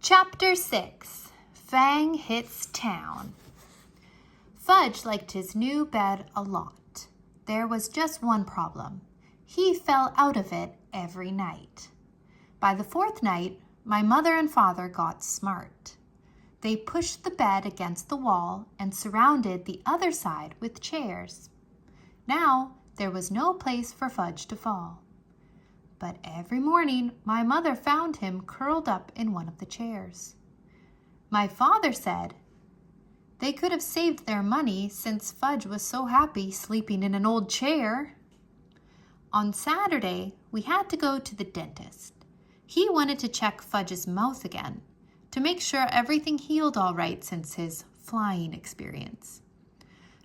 Chapter 6. Fang Hits Town. Fudge liked his new bed a lot. There was just one problem. He fell out of it every night. By the fourth night, my mother and father got smart. They pushed the bed against the wall and surrounded the other side with chairs. Now, there was no place for Fudge to fall. But every morning, my mother found him curled up in one of the chairs. My father said they could have saved their money since Fudge was so happy sleeping in an old chair. On Saturday, we had to go to the dentist. He wanted to check Fudge's mouth again to make sure everything healed all right since his flying experience.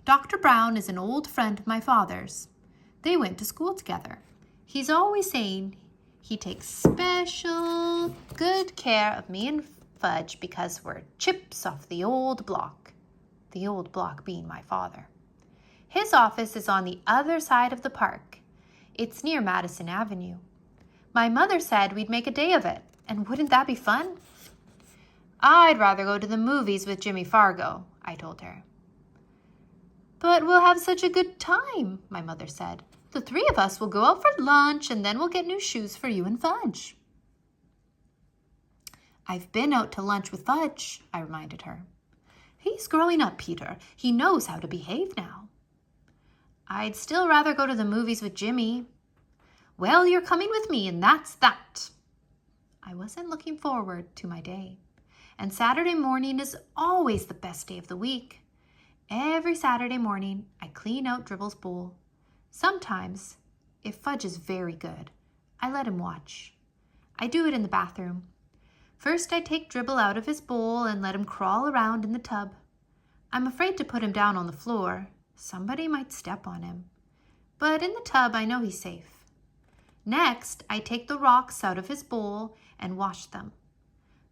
Dr. Brown is an old friend of my father's. They went to school together. He's always saying he takes special good care of me and Fudge because we're chips off the old block being my father. His office is on the other side of the park. It's near Madison Avenue. My mother said we'd make a day of it, and wouldn't that be fun? I'd rather go to the movies with Jimmy Fargo, I told her. But we'll have such a good time, my mother said. The three of us will go out for lunch, and then we'll get new shoes for you and Fudge. I've been out to lunch with Fudge, I reminded her. He's growing up, Peter. He knows how to behave now. I'd still rather go to the movies with Jimmy. Well, you're coming with me, and that's that. I wasn't looking forward to my day. And Saturday morning is always the best day of the week. Every Saturday morning, I clean out Dribble's bowl. Sometimes, if Fudge is very good, I let him watch. I do it in the bathroom. First, I take Dribble out of his bowl and let him crawl around in the tub. I'm afraid to put him down on the floor. Somebody might step on him. But in the tub, I know he's safe. Next, I take the rocks out of his bowl and wash them.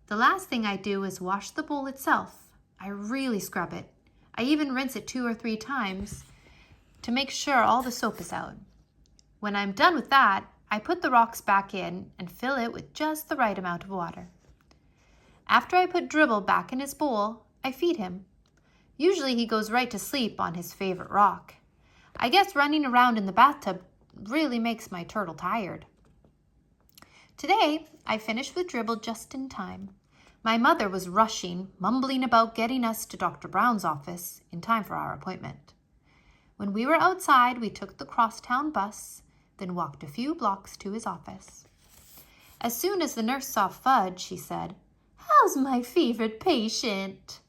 The last thing I do is wash the bowl itself. I really scrub it. I even rinse it 2 or 3 times to make sure all the soap is out. When I'm done with that, I put the rocks back in and fill it with just the right amount of water. After I put Dribble back in his bowl, I feed him. Usually he goes right to sleep on his favorite rock. I guess running around in the bathtub really makes my turtle tired. Today, I finished with Dribble just in time. My mother was rushing, mumbling about getting us to Dr. Brown's office in time for our appointment. When we were outside, we took the crosstown bus, then walked a few blocks to his office. As soon as the nurse saw Fudge, she said, "How's my favorite patient?"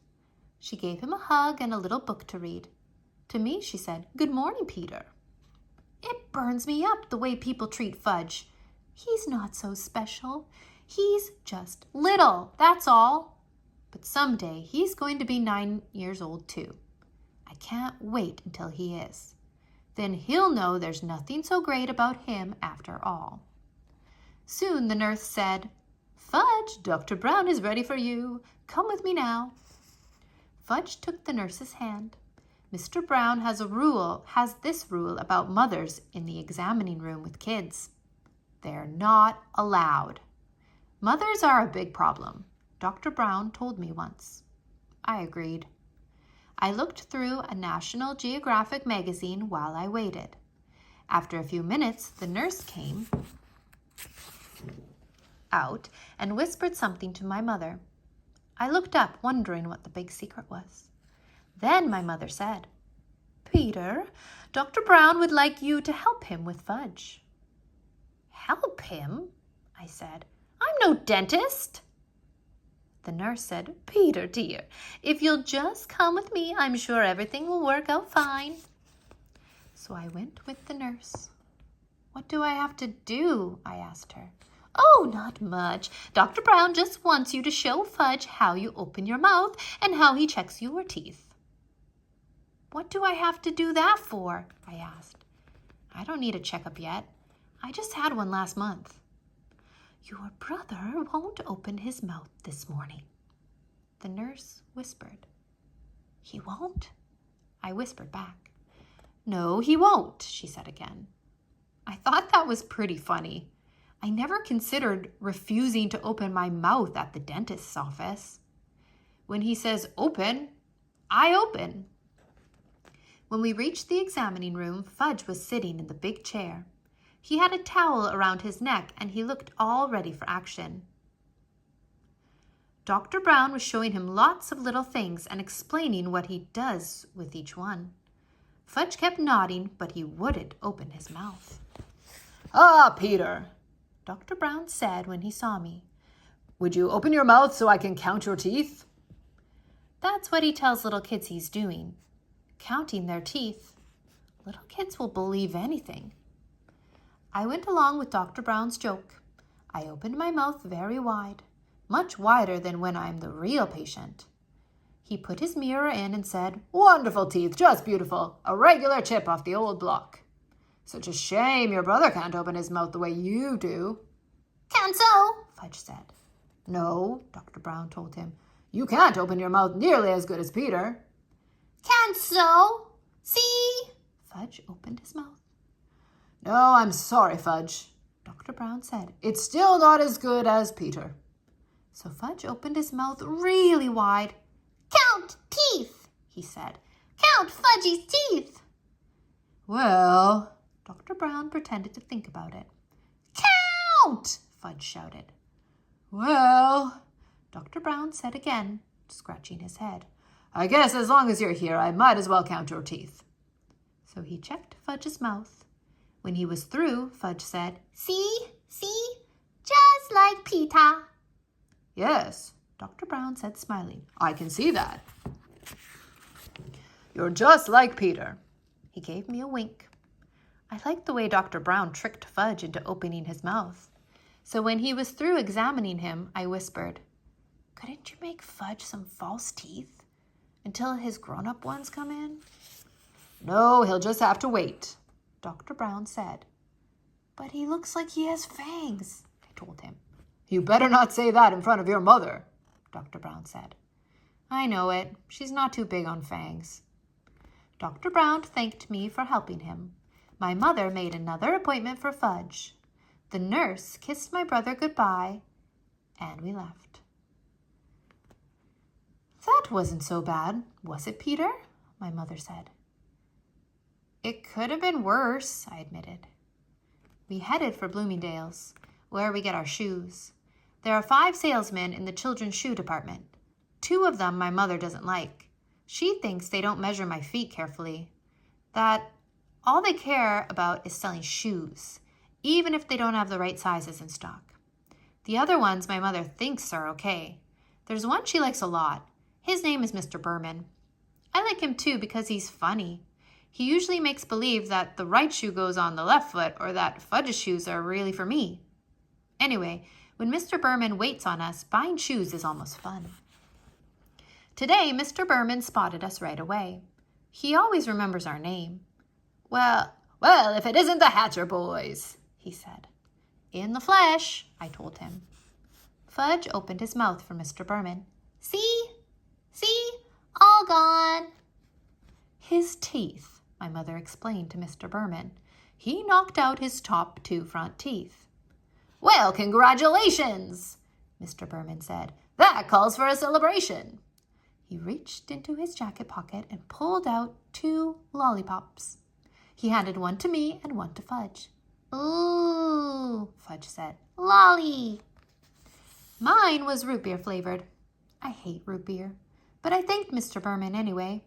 She gave him a hug and a little book to read. To me, she said, "Good morning, Peter." It burns me up the way people treat Fudge. He's not so special. He's just little, that's all. But someday he's going to be 9 years old too. I can't wait until he is. Then he'll know there's nothing so great about him after all. Soon the nurse said, "Fudge, Dr. Brown is ready for you. Come with me now." Fudge took the nurse's hand. Mr. Brown has this rule about mothers in the examining room with kids. They're not allowed. Mothers are a big problem, Dr. Brown told me once. I agreed. I looked through a National Geographic magazine while I waited. After a few minutes, the nurse came out and whispered something to my mother. I looked up, wondering what the big secret was. Then my mother said, "Peter, Dr. Brown would like you to help him with Fudge." "Help him?" I said. "I'm no dentist." The nurse said, "Peter, dear, if you'll just come with me, I'm sure everything will work out fine." So I went with the nurse. "What do I have to do?" I asked her. "Oh, not much. Dr. Brown just wants you to show Fudge how you open your mouth and how he checks your teeth." "What do I have to do that for?" I asked. "I don't need a checkup yet. I just had one last month." "Your brother won't open his mouth this morning," the nurse whispered. "He won't?" I whispered back. "No, he won't," she said again. I thought that was pretty funny. I never considered refusing to open my mouth at the dentist's office. When he says open, I open. When we reached the examining room, Fudge was sitting in the big chair. He had a towel around his neck and he looked all ready for action. Dr. Brown was showing him lots of little things and explaining what he does with each one. Fudge kept nodding, but he wouldn't open his mouth. "Ah, Peter," Dr. Brown said when he saw me. "Would you open your mouth so I can count your teeth?" That's what he tells little kids he's doing, counting their teeth. Little kids will believe anything. I went along with Dr. Brown's joke. I opened my mouth very wide, much wider than when I'm the real patient. He put his mirror in and said, "Wonderful teeth, just beautiful. A regular chip off the old block. Such a shame your brother can't open his mouth the way you do." "Can't so," Fudge said. "No," Dr. Brown told him. "You can't open your mouth nearly as good as Peter." "Can't so. See?" Fudge opened his mouth. "No, I'm sorry, Fudge," Dr. Brown said. "It's still not as good as Peter." So Fudge opened his mouth really wide. "Count teeth," he said. "Count Fudgy's teeth." "Well," Dr. Brown pretended to think about it. "Count!" Fudge shouted. "Well," Dr. Brown said again, scratching his head. "I guess as long as you're here, I might as well count your teeth." So he checked Fudge's mouth. When he was through, Fudge said, "See, just like Peter." "Yes," Dr. Brown said, smiling. "I can see that. You're just like Peter." He gave me a wink. I liked the way Dr. Brown tricked Fudge into opening his mouth. So when he was through examining him, I whispered, "Couldn't you make Fudge some false teeth until his grown-up ones come in?" "No, he'll just have to wait," Dr. Brown said. "But he looks like he has fangs," I told him. "You better not say that in front of your mother," Dr. Brown said. "I know it. She's not too big on fangs." Dr. Brown thanked me for helping him. My mother made another appointment for Fudge. The nurse kissed my brother goodbye, and we left. "That wasn't so bad, was it, Peter?" my mother said. "It could have been worse," I admitted. We headed for Bloomingdale's, where we get our shoes. There are 5 salesmen in the children's shoe department. 2 of them my mother doesn't like. She thinks they don't measure my feet carefully, that all they care about is selling shoes, even if they don't have the right sizes in stock. The other ones my mother thinks are okay. There's one she likes a lot. His name is Mr. Berman. I like him too because he's funny. He usually makes believe that the right shoe goes on the left foot or that Fudge's shoes are really for me. Anyway, when Mr. Berman waits on us, buying shoes is almost fun. Today, Mr. Berman spotted us right away. He always remembers our name. Well, if it isn't the Hatcher boys," he said. "In the flesh," I told him. Fudge opened his mouth for Mr. Berman. See, all gone." "His teeth," my mother explained to Mr. Berman. "He knocked out his top 2 front teeth." "Well, congratulations," Mr. Berman said. "That calls for a celebration." He reached into his jacket pocket and pulled out 2 lollipops. He handed one to me and one to Fudge. "Ooh," Fudge said. "Lolly." Mine was root beer flavored. I hate root beer, but I thanked Mr. Berman anyway.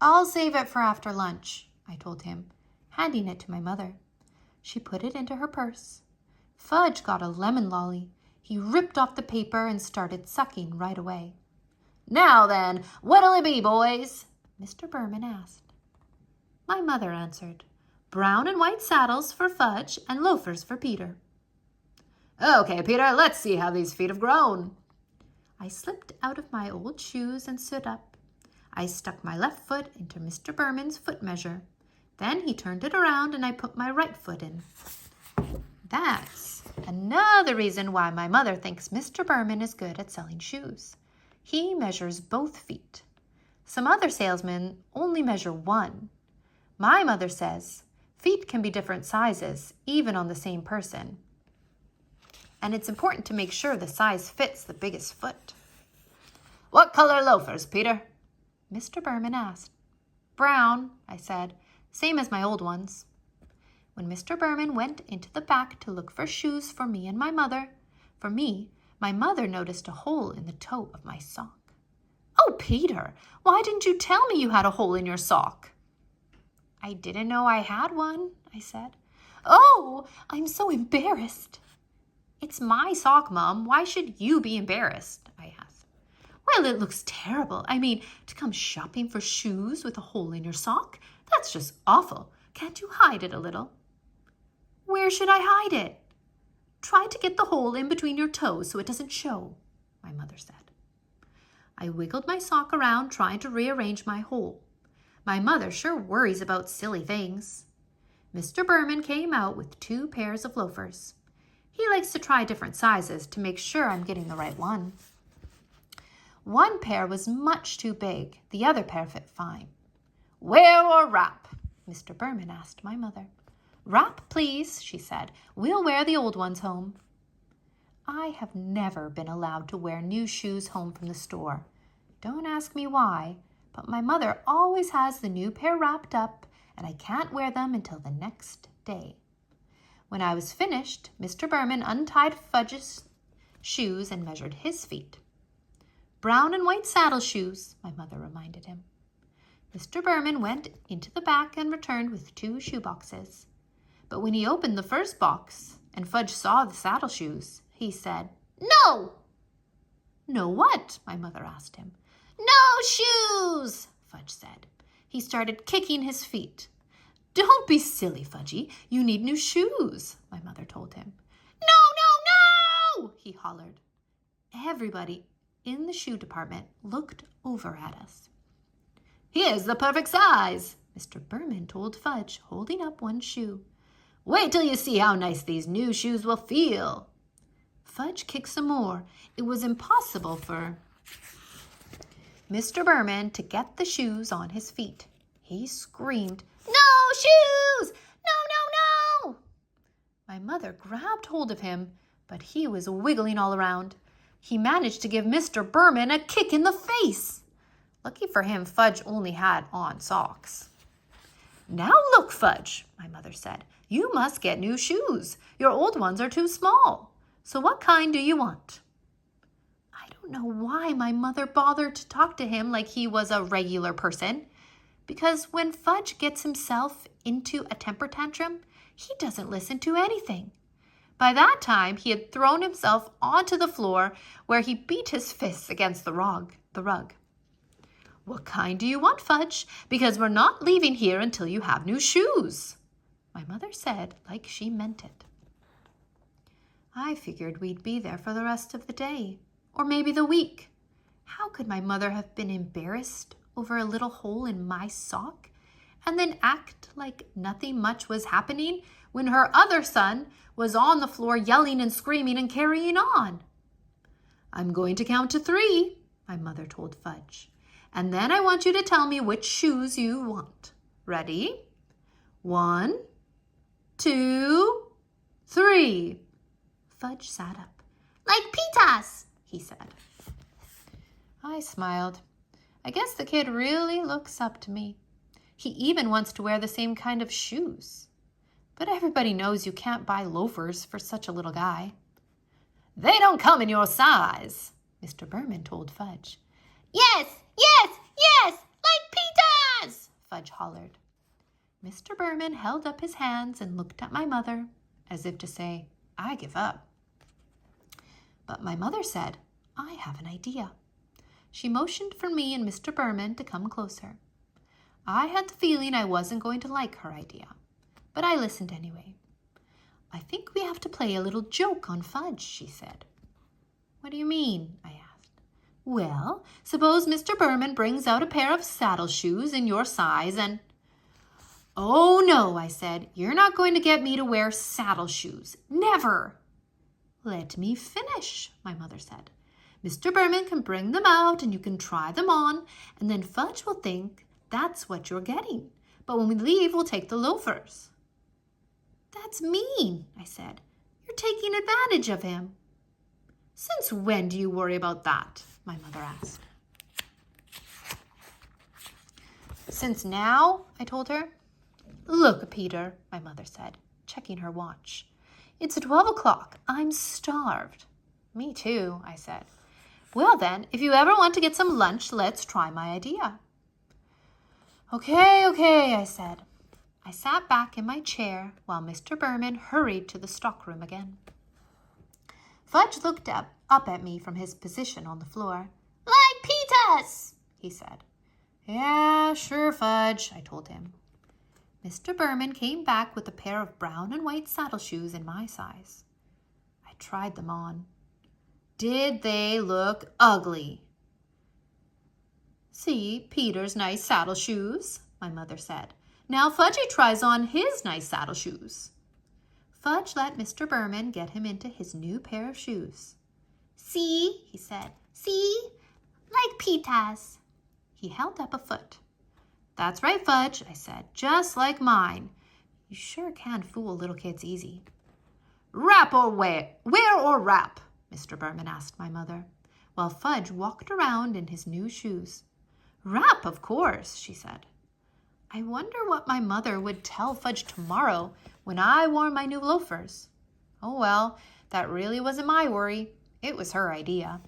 "I'll save it for after lunch," I told him, handing it to my mother. She put it into her purse. Fudge got a lemon lolly. He ripped off the paper and started sucking right away. "Now then, what'll it be, boys?" Mr. Berman asked. My mother answered, "Brown and white saddles for Fudge and loafers for Peter." "Okay, Peter, let's see how these feet have grown." I slipped out of my old shoes and stood up. I stuck my left foot into Mr. Berman's foot measure. Then he turned it around and I put my right foot in. That's another reason why my mother thinks Mr. Berman is good at selling shoes. He measures both feet. Some other salesmen only measure one. My mother says feet can be different sizes, even on the same person. and it's important to make sure the size fits the biggest foot. What color loafers, Peter? Mr. Berman asked. Brown, I said, same as my old ones. When Mr. Berman went into the back to look for shoes for me and my mother, my mother noticed a hole in the toe of my sock. Oh, Peter, why didn't you tell me you had a hole in your sock? I didn't know I had one, I said. Oh, I'm so embarrassed. It's my sock, Mom. Why should you be embarrassed? I asked. Well, it looks terrible. I mean, to come shopping for shoes with a hole in your sock? That's just awful. Can't you hide it a little? Where should I hide it? Try to get the hole in between your toes so it doesn't show, my mother said. I wiggled my sock around trying to rearrange my hole. My mother sure worries about silly things. Mr. Berman came out with 2 pairs of loafers. He likes to try different sizes to make sure I'm getting the right one. One pair was much too big. The other pair fit fine. Wear or wrap? Mr. Berman asked my mother. Wrap, please, she said. We'll wear the old ones home. I have never been allowed to wear new shoes home from the store. Don't ask me why, but my mother always has the new pair wrapped up, and I can't wear them until the next day. When I was finished, Mr. Berman untied Fudge's shoes and measured his feet. Brown and white saddle shoes, my mother reminded him. Mr. Berman went into the back and returned with 2 shoe boxes. But when he opened the first box and Fudge saw the saddle shoes, he said, No! No what? My mother asked him. No shoes, Fudge said. He started kicking his feet. Don't be silly, Fudgy. You need new shoes, my mother told him. No, no, no, he hollered. Everybody in the shoe department looked over at us. Here's the perfect size, Mr. Berman told Fudge, holding up one shoe. Wait till you see how nice these new shoes will feel. Fudge kicked some more. It was impossible for Mr. Berman to get the shoes on his feet. He screamed, No shoes! No, no, no! My mother grabbed hold of him, but he was wiggling all around. He managed to give Mr. Berman a kick in the face. Lucky for him, Fudge only had on socks. Now look, Fudge, my mother said. You must get new shoes. Your old ones are too small. So what kind do you want? I don't know why my mother bothered to talk to him like he was a regular person. Because when Fudge gets himself into a temper tantrum, he doesn't listen to anything. By that time, he had thrown himself onto the floor where he beat his fists against the rug. What kind do you want, Fudge? Because we're not leaving here until you have new shoes, my mother said like she meant it. I figured we'd be there for the rest of the day, or maybe the week. How could my mother have been embarrassed over a little hole in my sock and then act like nothing much was happening when her other son was on the floor yelling and screaming and carrying on? I'm going to count to 3, my mother told Fudge. And then I want you to tell me which shoes you want. Ready? 1, 2, 3. Fudge sat up. Like Pitas, he said. I smiled. I guess the kid really looks up to me. He even wants to wear the same kind of shoes. But everybody knows you can't buy loafers for such a little guy. They don't come in your size, Mr. Berman told Fudge. Yes, yes, yes, like Pitas, Fudge hollered. Mr. Berman held up his hands and looked at my mother as if to say, I give up. But my mother said, I have an idea. She motioned for me and Mr. Berman to come closer. I had the feeling I wasn't going to like her idea, but I listened anyway. I think we have to play a little joke on Fudge, she said. What do you mean? I asked. Well, suppose Mr. Berman brings out a pair of saddle shoes in your size and... Oh, no, I said. You're not going to get me to wear saddle shoes. Never. Let me finish, my mother said. Mr. Berman can bring them out and you can try them on, and then Fudge will think that's what you're getting. But when we leave, we'll take the loafers. That's mean, I said. You're taking advantage of him." "Since when do you worry about that?" my mother asked. "Since now," I told her. "Look, Peter," my mother said, checking her watch. "It's 12 o'clock. I'm starved." "Me too," I said. "Well then, if you ever want to get some lunch, let's try my idea." Okay, I said. I sat back in my chair while Mr. Berman hurried to the stockroom again. Fudge looked up at me from his position on the floor. "Like Peter's," he said. "Yeah, sure, Fudge," I told him. Mr. Berman came back with a pair of brown and white saddle shoes in my size. I tried them on. Did they look ugly? "See Peter's nice saddle shoes," my mother said. "Now Fudgy tries on his nice saddle shoes." Fudge let Mr. Berman get him into his new pair of shoes. "See," he said. "See? Like Peter's." He held up a foot. "That's right, Fudge," I said. "Just like mine. You sure can fool little kids easy." "Wrap or wear or wrap?" Mr. Berman asked my mother, while Fudge walked around in his new shoes. "Wrap, of course," she said. I wonder what my mother would tell Fudge tomorrow when I wore my new loafers. Oh well, that really wasn't my worry. It was her idea.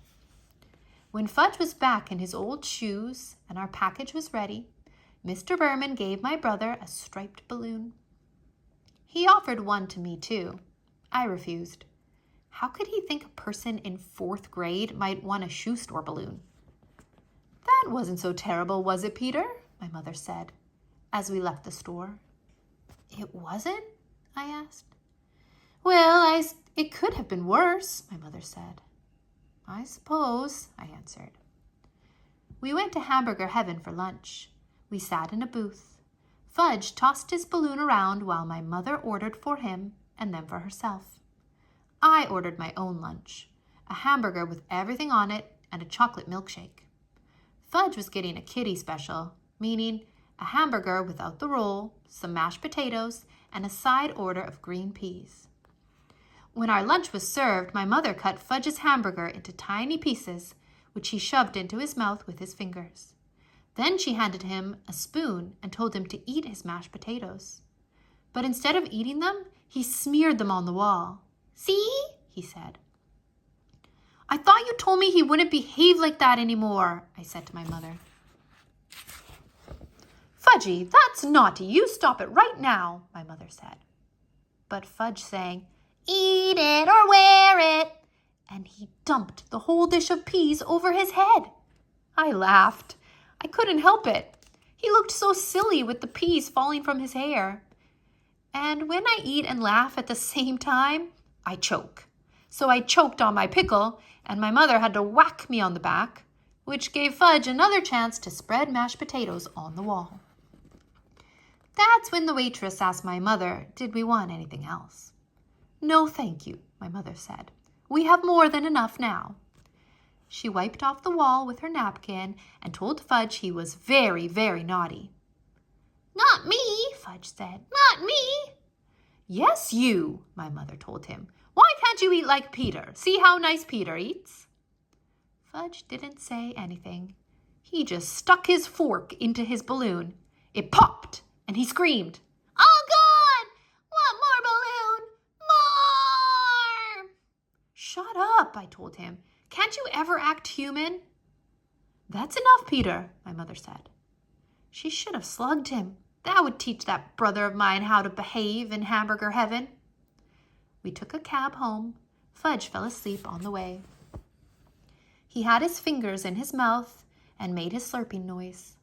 When Fudge was back in his old shoes and our package was ready, Mr. Berman gave my brother a striped balloon. He offered one to me too. I refused. How could he think a person in 4th grade might want a shoe store balloon? "That wasn't so terrible, was it, Peter?" my mother said as we left the store. "It wasn't?" I asked. "Well, it could have been worse," my mother said. "I suppose," I answered. We went to Hamburger Heaven for lunch. We sat in a booth. Fudge tossed his balloon around while my mother ordered for him and then for herself. I ordered my own lunch, a hamburger with everything on it and a chocolate milkshake. Fudge was getting a kiddie special, meaning a hamburger without the roll, some mashed potatoes, and a side order of green peas. When our lunch was served, my mother cut Fudge's hamburger into tiny pieces, which he shoved into his mouth with his fingers. Then she handed him a spoon and told him to eat his mashed potatoes. But instead of eating them, he smeared them on the wall. "See?" he said. "I thought you told me he wouldn't behave like that anymore," I said to my mother. "Fudgy, that's naughty. You stop it right now," my mother said. But Fudge sang, "Eat it or wear it," and he dumped the whole dish of peas over his head. I laughed. I couldn't help it. He looked so silly with the peas falling from his hair. And when I eat and laugh at the same time, I choke. So I choked on my pickle, and my mother had to whack me on the back, which gave Fudge another chance to spread mashed potatoes on the wall. That's when the waitress asked my mother, did we want anything else? "No, thank you," my mother said. "We have more than enough now." She wiped off the wall with her napkin and told Fudge he was very, very naughty. "Not me," Fudge said. "Not me." "Yes, you," my mother told him. "Why can't you eat like Peter? See how nice Peter eats?" Fudge didn't say anything. He just stuck his fork into his balloon. It popped, and he screamed, "Oh, God! Want more balloon? More!" "Shut up," I told him. "Can't you ever act human?" "That's enough, Peter," my mother said. She should have slugged him. That would teach that brother of mine how to behave in Hamburger Heaven. We took a cab home. Fudge fell asleep on the way. He had his fingers in his mouth and made his slurping noise.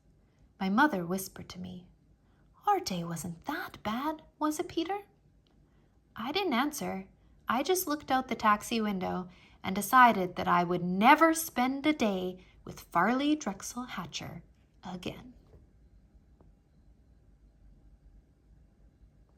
My mother whispered to me, "Our day wasn't that bad, was it, Peter?" I didn't answer. I just looked out the taxi window and decided that I would never spend a day with Farley Drexel Hatcher again.